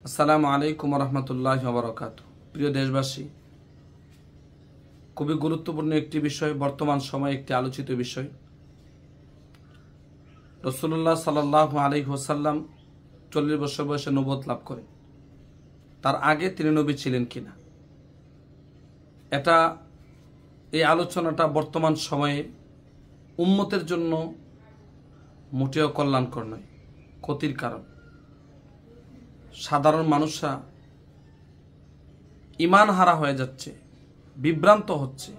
আসসালামু আলাইকুম রহমতুল্লাহি ওয়া বারাকাতুহু। প্রিয় দেশবাসী, খুবই গুরুত্বপূর্ণ একটি বিষয়, বর্তমান সময়ে একটি আলোচিত বিষয়। রাসূলুল্লাহ সাল্লাল্লাহু আলাইহি ওয়াসাল্লাম 40 বছর বয়সে নবুয়ত লাভ করেন। তার আগে তিনি নবী ছিলেন কিনা, এই আলোচনাটা বর্তমান সময়ে উম্মতের জন্য মোটেও কল্যাণকর নয়, ক্ষতির কারণ। সাধারণ মানুষরা ঈমান হারা হয়ে যাচ্ছে, বিভ্রান্ত হচ্ছে।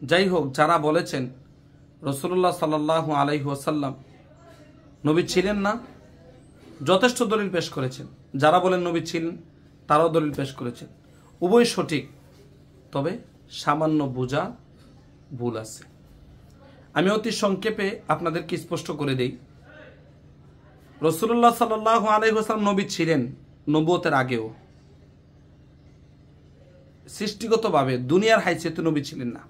যাই হোক, যারা বলেছেন রাসূলুল্লাহ সাল্লাল্লাহু আলাইহি ওয়াসাল্লাম নবী ছিলেন না, যথেষ্ট দলিল পেশ করেছেন। যারা বলেন নবী ছিলেন, তারাও দলিল পেশ করেছেন। উভয় সঠিক, তবে সামান্য বোঝা ভুল আছে। আমি অতি সংক্ষেপে আপনাদেরকে স্পষ্ট করে দেই। রাসূলুল্লাহ সাল্লাল্লাহু আলাইহি ওয়াসাল্লাম নবী ছিলেন নবুয়তের আগেও। সৃষ্টিগতভাবে দুনিয়ার হাইসিয়তে নবী ছিলেন না।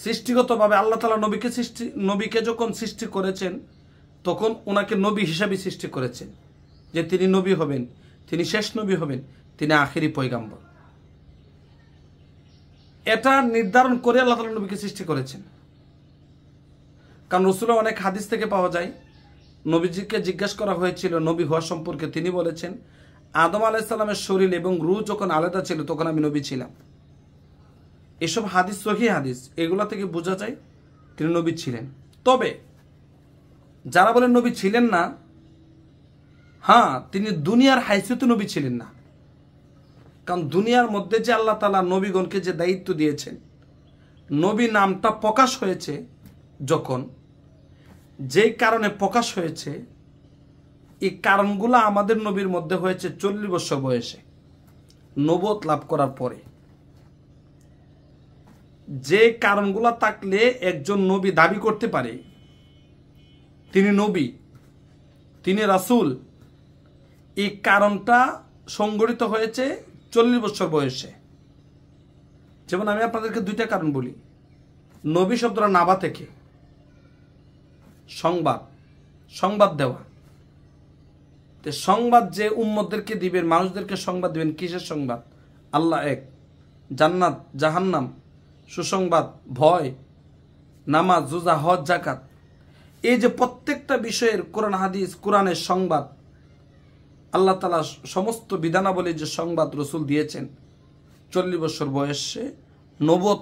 সৃষ্টিগতভাবে আল্লাহ তাআলা নবীকে যখন সৃষ্টি করেছেন, তখন ওনাকে নবী হিসাবে সৃষ্টি করেছেন, যে তিনি নবী হবেন, তিনি শেষ নবী হবেন, তিনি আখেরি পয়গাম্বর। এটা নির্ধারণ করে আল্লাহ তাআলা নবীকে সৃষ্টি করেছেন। কারণ রাসূলের অনেক হাদিস থেকে পাওয়া যায়, নবীজিকে জিজ্ঞাসা করা হয়েছিল নবী হওয়া সম্পর্কে, তিনি বলেছেন আদম আলাইহিস সালামের শরীর এবং রূহ যখন আলাদা ছিল তখন আমি নবী ছিলাম। এসব হাদিস সহিহ হাদিস, এগুলা থেকে বোঝা যায় তিনি নবী ছিলেন। তবে যারা বলেন নবী ছিলেন না, হ্যাঁ, তিনি দুনিয়ার হাইসিয়তে নবী ছিলেন না। কারণ দুনিয়ার মধ্যে যে আল্লাহ তাআলা নবীগণকে যে দায়িত্ব দিয়েছেন, নবী নামটা প্রকাশ হয়েছে যখন, যে কারণে প্রকাশ হয়েছে, এই কারণগুলো আমাদের নবীর মধ্যে হয়েছে 40 বছর বয়সে নবুয়ত লাভ করার পরে। যে কারণগুলো থাকলে একজন নবী দাবি করতে পারে তিনি নবী, তিনি রাসূল, এই কারণটা সংগঠিত হয়েছে 40 বছর বয়সে। যেমন আমি আপনাদেরকে দুইটা কারণ বলি। নবী শব্দটা নাবা থেকে, সংবাদ দেওয়া। সংবাদ যে উম্মতদেরকে দিবেন, মানুষদেরকে সংবাদ দিবেন, কিসের সংবাদ? আল্লাহ এক, জান্নাত, জাহান্নাম, সুসংবাদ, ভয়, নামাজ, রোজা, হজ, যাকাত, এই যে প্রত্যেকটা বিষয়ের কোরআন হাদিস, কোরআনের সংবাদ, আল্লাহ তাআলা সমস্ত বিধানাবলী যে সংবাদ রাসূল দিয়েছেন 40 বছর বয়সে নবুয়ত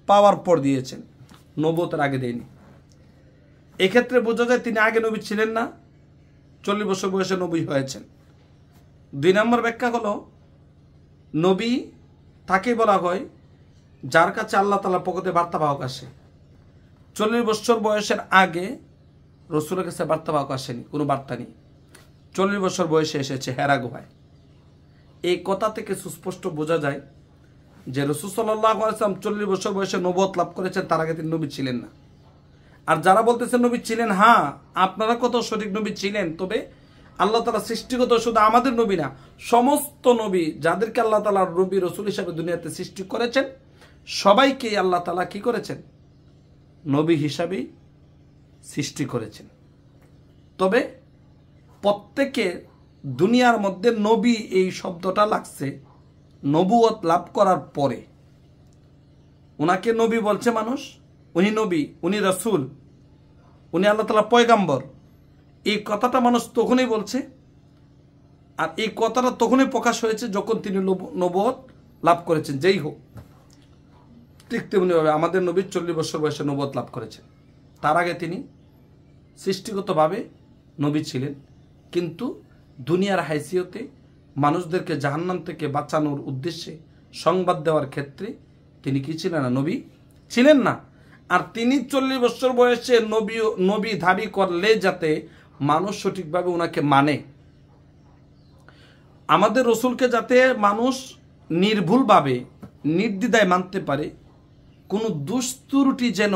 পাওয়ার পর দিয়েছেন, নবুয়তের আগে দেয়নি। এক্ষেত্রে বোঝা যায় তিনি আগে নবী ছিলেন না, 40 বছর বয়সে নবী হয়েছেন। 2 নম্বর ব্যাখ্যা হলো, নবী তাকে বলা হয় যার কাছে আল্লাহ তাআলার পক্ষ থেকে বার্তাবাহক আসে। 40 বছর বয়সের আগে রাসূলের কাছে বার্তাবাহক আসেনি, কোনো বার্তা নেই। 40 বছর বয়সে এসেছে হেরা গুহায়। এই কথা থেকে সুস্পষ্ট বোঝা যায় যে রাসূল সাল্লাল্লাহু আলাইহি ওয়াসাল্লাম 40 বছর বয়সে নবুয়ত লাভ করেছেন, তার আগে তিনি নবী ছিলেন না। আর যারা বলতেছেন নবী ছিলেন, হ্যাঁ, আপনারা কত সঠিক, নবী ছিলেন। তবে আল্লাহ তাআলা সৃষ্টিগত শুধু আমাদের নবী না, সমস্ত নবী যাদেরকে আল্লাহ তাআলা নবী রাসূল হিসেবে দুনিয়াতে সৃষ্টি করেছেন, সবাইকে আল্লাহ তাআলা কি করেছেন? নবী হিসাবে সৃষ্টি করেছেন। তবে প্রত্যেকে দুনিয়ার মধ্যে নবী এই শব্দটা লাগছে নবুয়ত লাভ করার পরে। ওনাকে নবী বলছে মানুষ, উনি নবী, উনি রাসূল, উনি আল্লাহ তাআলা পয়গাম্বর, এই কথাটা মানুষ তখনই বলছে। আর এই কথাটা তখনই প্রকাশ হয়েছে যখন তিনি নবুয়ত লাভ করেছেন। যেই হোক, ঠিক তেমনিভাবে আমাদের নবী 40 বছর বয়সে নবুয়ত লাভ করেছেন। তার আগে তিনি সৃষ্টিগতভাবে নবী ছিলেন, কিন্তু দুনিয়ার হাইসিয়তে মানুষদেরকে জাহান্নাম থেকে বাঁচানোর উদ্দেশ্যে সংবাদ দেওয়ার ক্ষেত্রে তিনি কি ছিলেন না? নবী ছিলেন না। আর তিনি 40 বছর বয়সে নবী দাবি করলে যাতে মানুষ সঠিকভাবে ওনাকে মানে, আমাদের রাসূলকে যাতে মানুষ নির্ভুলভাবে নির্দ্বিধায় মানতে পারে, কোনো দুস্তুরুটি যেন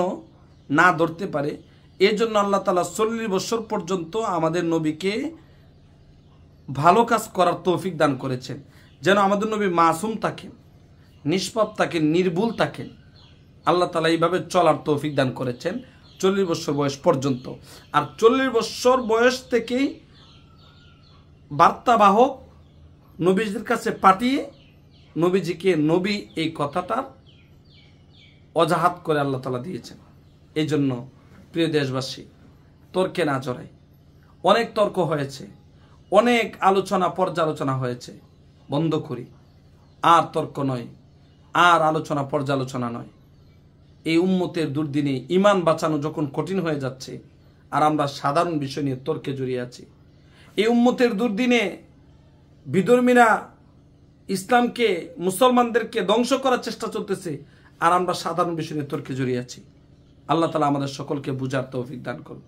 না ধরতে পারে, এজন্য আল্লাহ তাআলা 40 বছর পর্যন্ত আমাদের নবীকে ভালো কাজ করার তৌফিক দান করেছেন, যেন আমাদের নবী মাসুম থাকেন, নিষ্পাপ থাকেন, নির্ভুল থাকেন। আল্লাহ তাআলা এইভাবে চলার তৌফিক দান করেছেন 40 বছর বয়স পর্যন্ত। আর 40 বছর বয়স থেকেই বার্তাবাহক নবীজির কাছে পাঠিয়ে নবীজিকে নবী এই কথাটার অজাহাত করে আল্লাহ তাআলা দিয়েছেন। এই জন্য প্রিয় দেশবাসী, তর্কে না জড়াই। অনেক তর্ক হয়েছে, অনেক আলোচনা পর্যালোচনা হয়েছে, বন্ধ করি। আর তর্ক নয়, আর আলোচনা পর্যালোচনা নয়। এই উম্মতের দুর্দিনে ইমান বাঁচানো যখন কঠিন হয়ে যাচ্ছে, আর আমরা সাধারণ বিষয় নিয়ে তর্কে জড়িয়ে আছি। এই উম্মতের দুর্দিনে বিধর্মীরা ইসলামকে, মুসলমানদেরকে ধ্বংস করার চেষ্টা চলতেছে, আর আমরা সাধারণ বিষয় নিয়ে তর্কে জড়িয়ে আছি। আল্লাহ তাআলা আমাদের সকলকে বুঝার তৌফিক দান করুন।